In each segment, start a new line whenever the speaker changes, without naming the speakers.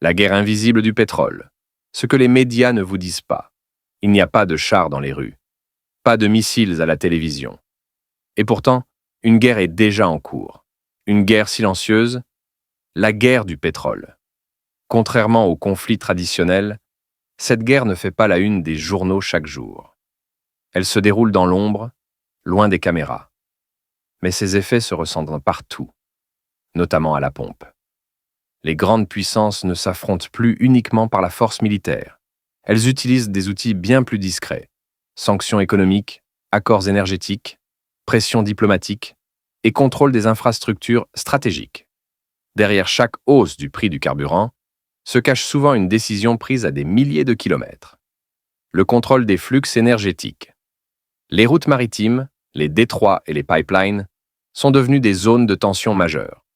La guerre invisible du pétrole. Ce que les médias ne vous disent pas. Il n'y a pas de chars dans les rues. Pas de missiles à la télévision. Et pourtant, une guerre est déjà en cours. Une guerre silencieuse, la guerre du pétrole. Contrairement aux conflits traditionnels, cette guerre ne fait pas la une des journaux chaque jour. Elle se déroule dans l'ombre, loin des caméras. Mais ses effets se ressentent partout, notamment à la pompe. Les grandes puissances ne s'affrontent plus uniquement par la force militaire. Elles utilisent des outils bien plus discrets. Sanctions économiques, accords énergétiques, pression diplomatique et contrôle des infrastructures stratégiques. Derrière chaque hausse du prix du carburant, se cache souvent une décision prise à des milliers de kilomètres. Le contrôle des flux énergétiques. Les routes maritimes, les détroits et les pipelines sont devenus des zones de tension majeure.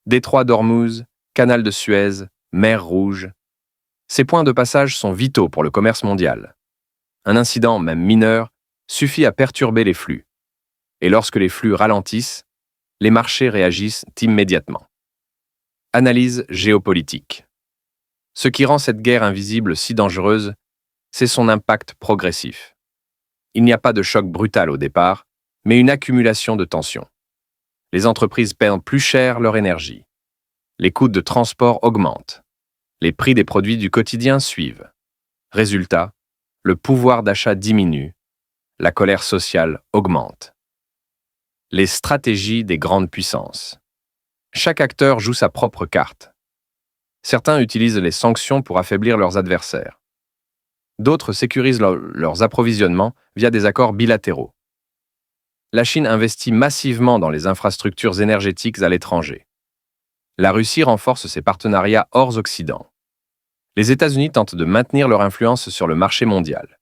Détroit d'Ormuz, canal de Suez, mer Rouge. Ces points de passage sont vitaux pour le commerce mondial. Un incident, même mineur, suffit à perturber les flux. Et lorsque les flux ralentissent, les marchés réagissent immédiatement. Analyse géopolitique. Ce qui rend cette guerre invisible si dangereuse, c'est son impact progressif. Il n'y a pas de choc brutal au départ, mais une accumulation de tensions. Les entreprises perdent plus cher leur énergie. Les coûts de transport augmentent. Les prix des produits du quotidien suivent. Résultat, le pouvoir d'achat diminue. La colère sociale augmente. Les stratégies des grandes puissances. Chaque acteur joue sa propre carte. Certains utilisent les sanctions pour affaiblir leurs adversaires. D'autres sécurisent leurs approvisionnements via des accords bilatéraux. La Chine investit massivement dans les infrastructures énergétiques à l'étranger. La Russie renforce ses partenariats hors Occident. Les États-Unis tentent de maintenir leur influence sur le marché mondial.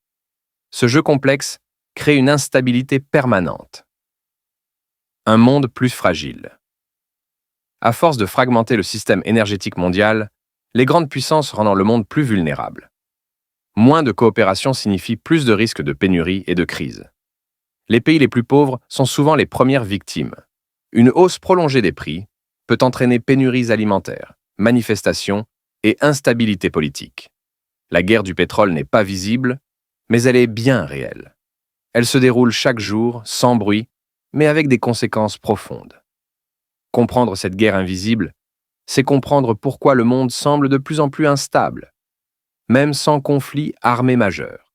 Ce jeu complexe crée une instabilité permanente. Un monde plus fragile. À force de fragmenter le système énergétique mondial, les grandes puissances rendent le monde plus vulnérable. Moins de coopération signifie plus de risques de pénurie et de crise. Les pays les plus pauvres sont souvent les premières victimes. Une hausse prolongée des prix peut entraîner pénuries alimentaires, manifestations et instabilité politique. La guerre du pétrole n'est pas visible, mais elle est bien réelle. Elle se déroule chaque jour, sans bruit, mais avec des conséquences profondes. Comprendre cette guerre invisible, c'est comprendre pourquoi le monde semble de plus en plus instable, même sans conflit armé majeur.